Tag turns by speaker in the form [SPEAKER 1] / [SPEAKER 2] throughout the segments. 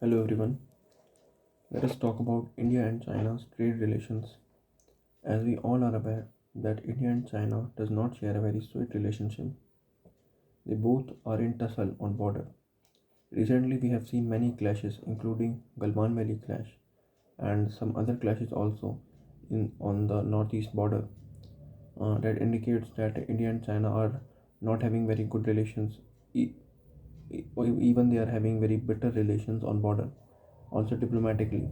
[SPEAKER 1] Hello everyone. Let us talk about India and China's trade relations. As we all are aware that India and China does not share a very sweet relationship. They both are in tussle on border. Recently we have seen many clashes including Galwan Valley clash and some other clashes also in on the northeast border. That indicates that India and China are not having very good relations. Even they are having very bitter relations on border. Also diplomatically,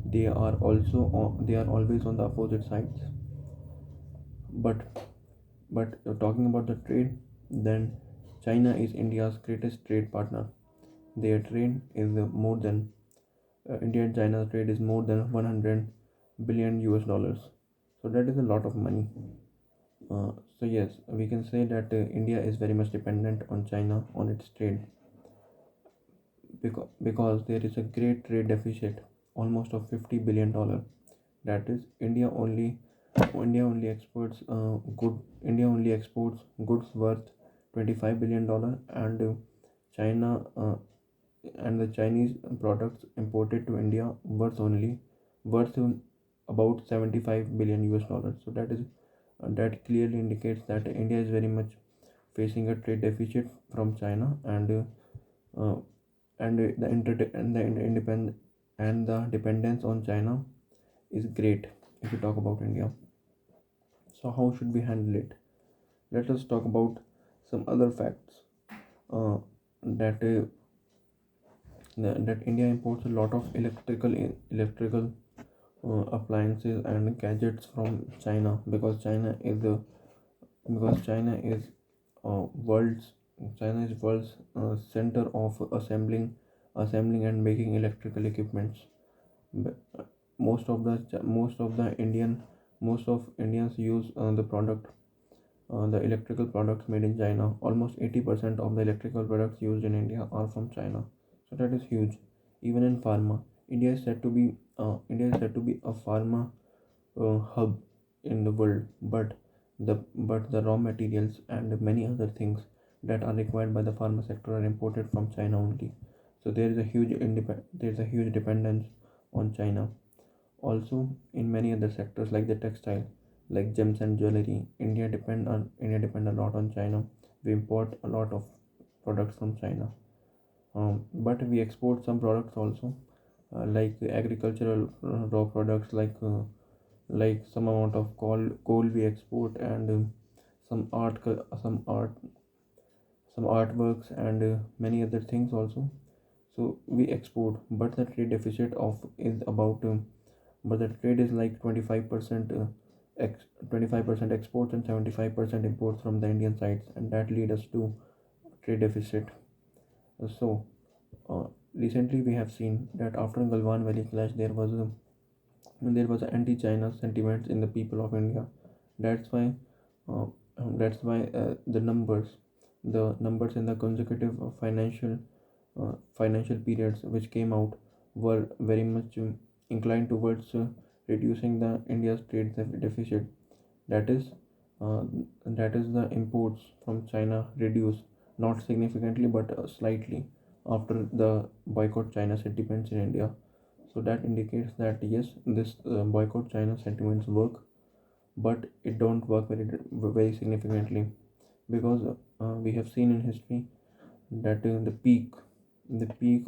[SPEAKER 1] they are always on the opposite sides. But talking about the trade, then China is India's greatest trade partner. Their trade is more than India and China's trade is more than 100 billion US dollars. So that is a lot of money. So yes, we can say that India is very much dependent on China on its trade, because there is a great trade deficit, almost of $50 billion. That is, India only exports India only exports goods worth $25 billion, and China and the Chinese products imported to India worth about 75 billion US dollars. So that clearly indicates that India is very much facing a trade deficit from China, uh, and the independent and the dependence on China is great if we talk about India. So how should we handle it? Let us talk about some other facts. Uh, that that India imports a lot of electrical appliances and gadgets from China, because world's China is world's center of assembling and making electrical equipments. B- most of Indians use the electrical products made in China. Almost 80% of the electrical products used in India are from China. So that is huge. Even in pharma, India is said to be a pharma hub in the world, but the raw materials and many other things that are required by the pharma sector are imported from China only. So there is a huge dependence on China. Also, in many other sectors like the textile, like gems and jewelry, India depend a lot on China. We import a lot of products from China, but we export some products also, like agricultural raw products, like some amount of coal we export, and some art, some art, some artworks, and many other things also. So we export, but the trade deficit of is about but the trade is like 25% 25% exports and 75% imports from the Indian sides, and that lead us to trade deficit. So recently we have seen that after Galwan Valley clash, there was anti-China sentiments in the people of India. That's why uh, the numbers in the consecutive financial periods which came out were very much inclined towards reducing the India's trade deficit. That is, uh, that is the imports from China reduced, not significantly but slightly, after the boycott China sentiments in India. So that indicates that yes, this boycott China sentiments work, but it don't work very significantly, because we have seen in history that the peak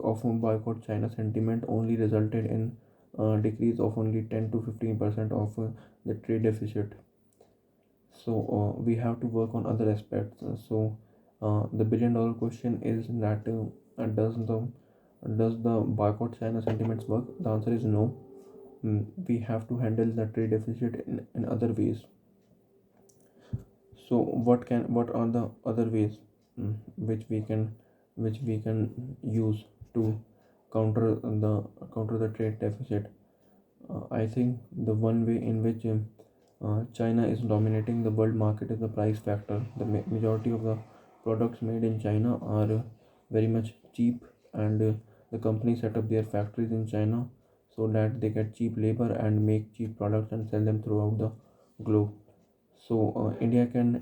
[SPEAKER 1] of boycott China sentiment only resulted in a decrease of only 10 to 15% of the trade deficit. So we have to work on other aspects. The billion-dollar question is that does the boycott China sentiments work? The answer is no. We have to handle the trade deficit in other ways. So what are the other ways mm, which we can which we can use to counter the counter the trade deficit? I think the one way in which China is dominating the world market is the price factor. The majority of the products made in China are very much cheap, and the companies set up their factories in China so that they get cheap labor and make cheap products and sell them throughout the globe. So uh, India can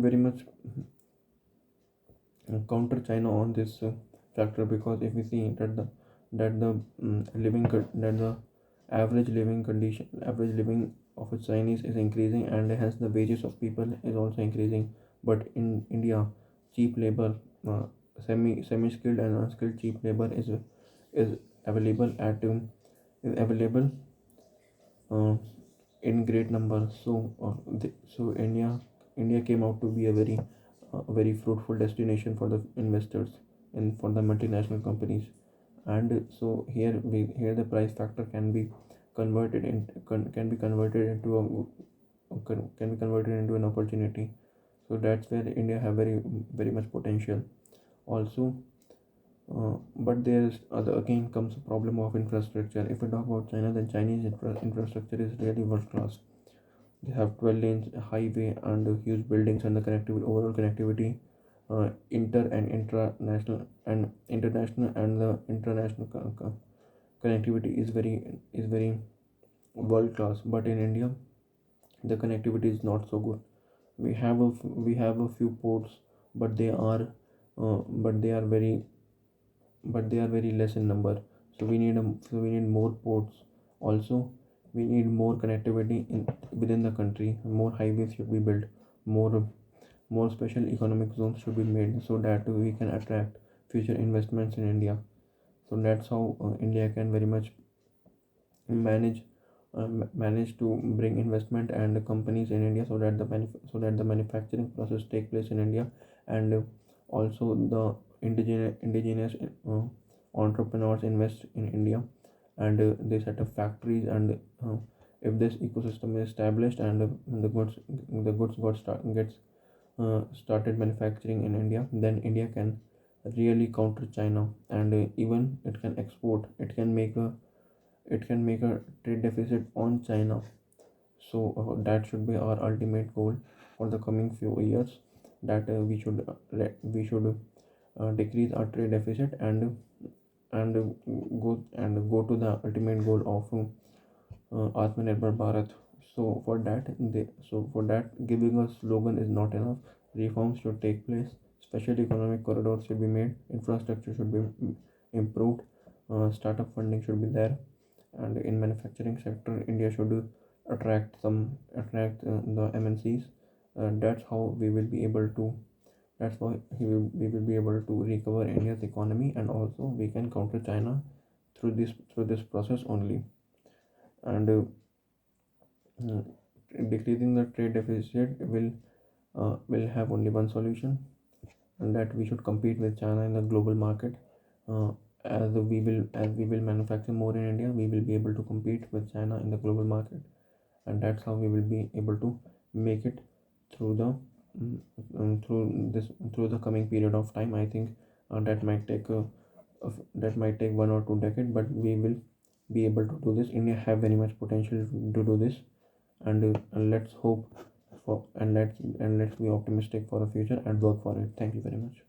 [SPEAKER 1] very much counter China on this factor, because if we see that the average living of a Chinese is increasing, and hence the wages of people is also increasing. But in India, cheap labor, uh, semi skilled and unskilled cheap labor is available at is available uh, in great numbers. So India came out to be a very fruitful destination for the investors and for the multinational companies. And so here the price factor can be converted into can be converted into an opportunity. So that's where India have very much potential also. But there's again comes a problem of infrastructure. If we talk about China, then Chinese infrastructure is really world class. They have 12 lanes highway and huge buildings, and the connectivity overall connectivity, inter and international and international and the international connectivity is very world class. But in India, the connectivity is not so good. We have a few ports, but uh, but they are very they are very less in number. So we need more ports. Also, we need more connectivity within the country. More highways should be built. More more special economic zones should be made, so that we can attract future investments in India. So that's how India can very much manage manage to bring investment and companies in India, so that so that the manufacturing process take place in India. And also the indigenous entrepreneurs invest in India, and they set up factories. And if this ecosystem is established, and the goods gets started manufacturing in India, then India can really counter China. And even it can export. It can make a trade deficit on China. So that should be our ultimate goal for the coming few years. That we should decrease our trade deficit, and go to the ultimate goal of Atmanirbhar Bharat. So for that, giving a slogan is not enough. Reforms should take place. Special economic corridors should be made. Infrastructure should be improved. Startup funding should be there. And in manufacturing sector, India should attract the MNCs. That's how we will be able to. That's why we will be able to recover India's economy, and also we can counter China through this process only. And mm, decreasing the trade deficit will have only one solution, and that we should compete with China in the global market. Uh, as we will manufacture more in India, we will be able to compete with China in the global market. And that's how we will be able to make it through the through the coming period of time. I think that might take 1 or 2 decades, but we will be able to do this. India have very much potential to do this. And let's hope for and let's be optimistic for the future and work for it. Thank you very much.